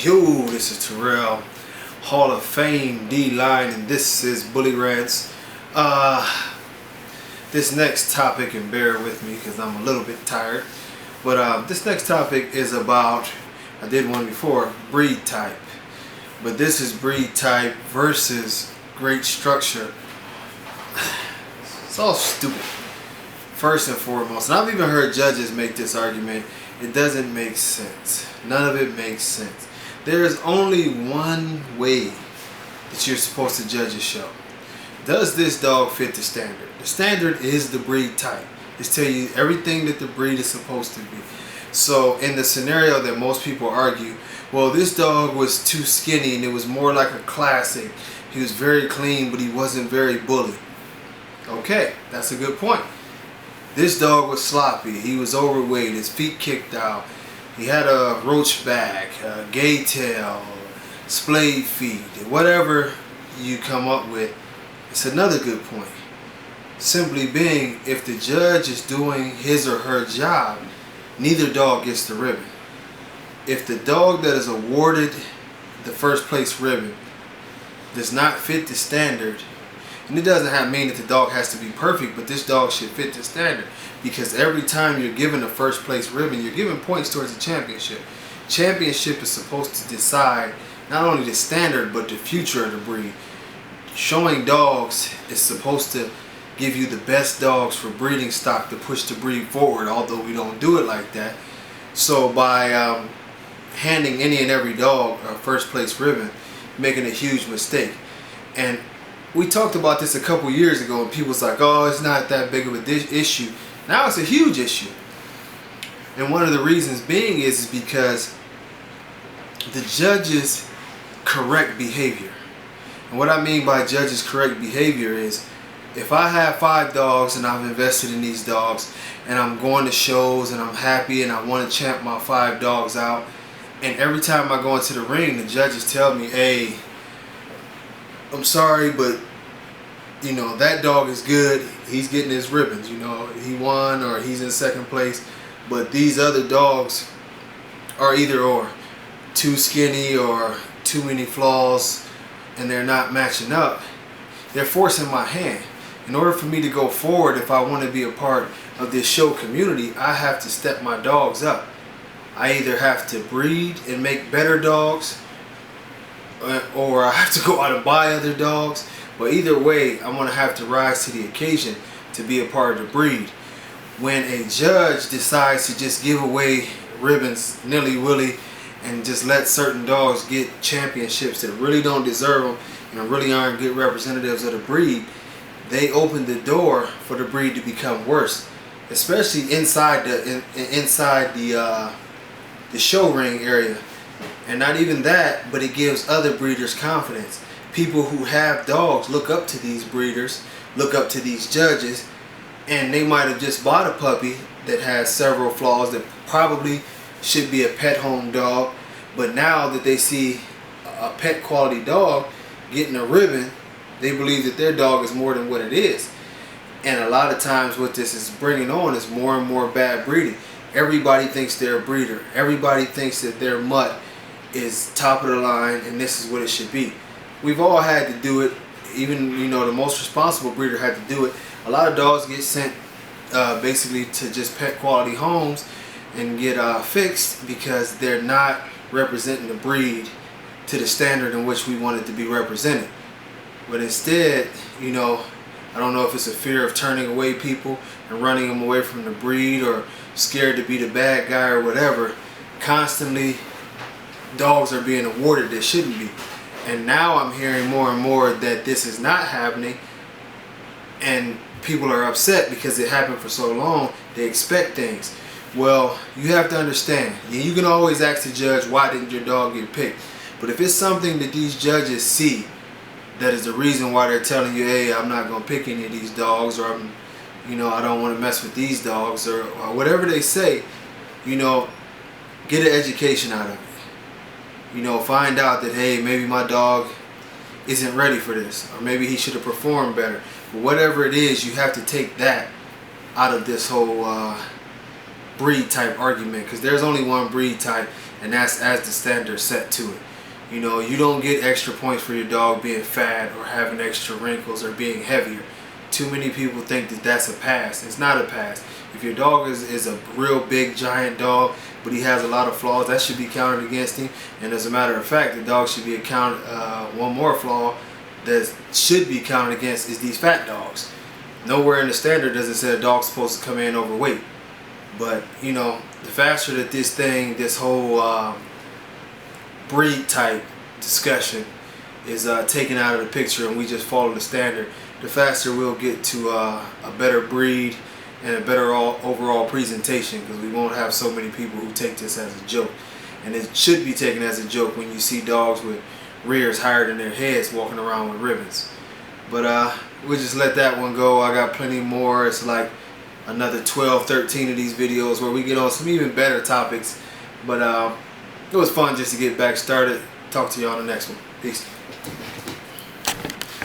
Yo, this is Terrell, Hall of Fame D-Line, and this is Bully Rants. This next topic, and bear with me because I'm a little bit tired, but this next topic is about, I did one before, breed type. But this is breed type versus great structure. It's all stupid, first and foremost. And I've even heard judges make this argument. It doesn't make sense. None of it makes sense. There is only one way that you're supposed to judge a show. Does this dog fit the standard? The standard is the breed type. It's tell you everything that the breed is supposed to be. So in the scenario that most people argue, well, this dog was too skinny and it was more like a classic. He was very clean, but he wasn't very bully. Okay, that's a good point. This dog was sloppy. He was overweight. His feet kicked out. He had a roach back, a gay tail, splayed feet, whatever you come up with. It's another good point. Simply being, if the judge is doing his or her job, neither dog gets the ribbon. If the dog that is awarded the first place ribbon does not fit the standard, and it doesn't mean that the dog has to be perfect, but this dog should fit the standard, because every time you're given a first place ribbon, you're giving points towards the championship. Championship is supposed to decide not only the standard but the future of the breed. Showing dogs is supposed to give you the best dogs for breeding stock to push the breed forward, although we don't do it like that. So by handing any and every dog a first place ribbon, making a huge mistake. And we talked about this a couple years ago and people was like, oh, it's not that big of an issue. Now it's a huge issue. And one of the reasons being is because the judges correct behavior. And what I mean by judges correct behavior is, if I have 5 dogs and I've invested in these dogs and I'm going to shows and I'm happy and I want to champ my 5 dogs out, and every time I go into the ring the judges tell me, hey, I'm sorry, but you know, that dog is good, he's getting his ribbons, you know, he won or he's in second place, but these other dogs are either or too skinny or too many flaws and they're not matching up. They're forcing my hand. In order for me to go forward, if I want to be a part of this show community, I have to step my dogs up. I either have to breed and make better dogs, or I have to go out and buy other dogs. But either way, I'm going to have to rise to the occasion to be a part of the breed. When a judge decides to just give away ribbons nilly-willy and just let certain dogs get championships that really don't deserve them and really aren't good representatives of the breed, they open the door for the breed to become worse, especially inside the show ring area. And not even that, but it gives other breeders confidence. People who have dogs look up to these breeders, look up to these judges, and they might have just bought a puppy that has several flaws that probably should be a pet home dog, but now that they see a pet quality dog getting a ribbon, they believe that their dog is more than what it is. And a lot of times what this is bringing on is more and more bad breeding. Everybody thinks they're a breeder. Everybody thinks that their mutt is top of the line and this is what it should be. We've all had to do it. Even, you know, the most responsible breeder had to do it. A lot of dogs get sent basically to just pet quality homes and get fixed because they're not representing the breed to the standard in which we want it to be represented. But instead, you know, I don't know if it's a fear of turning away people and running them away from the breed, or scared to be the bad guy or whatever, constantly dogs are being awarded that shouldn't be. And now I'm hearing more and more that this is not happening, and people are upset because it happened for so long. They expect things. Well, you have to understand, you can always ask the judge, why didn't your dog get picked? But if it's something that these judges see that is the reason why they're telling you, hey, I'm not going to pick any of these dogs, or I don't want to mess with these dogs, or whatever they say, you know, get an education out of it. You know, find out that, hey, maybe my dog isn't ready for this, or maybe he should have performed better. But whatever it is, you have to take that out of this whole breed type argument, because there's only one breed type, and that's as the standard set to it. You know, you don't get extra points for your dog being fat or having extra wrinkles or being heavier. Too many people think that that's a pass. It's not a pass. If your dog is a real big giant dog, but he has a lot of flaws, that should be counted against him. And as a matter of fact, the dog should be accounted. One more flaw that should be counted against is these fat dogs. Nowhere in the standard does it say a dog's supposed to come in overweight. But you know, the faster that this whole breed type discussion is taken out of the picture and we just follow the standard, the faster we'll get to a better breed and a better overall presentation, because we won't have so many people who take this as a joke. And it should be taken as a joke when you see dogs with rears higher than their heads walking around with ribbons. But we'll just let that one go. I got plenty more. It's like another 12, 13 of these videos where we get on some even better topics. But it was fun just to get back started. Talk to you on the next one. Peace.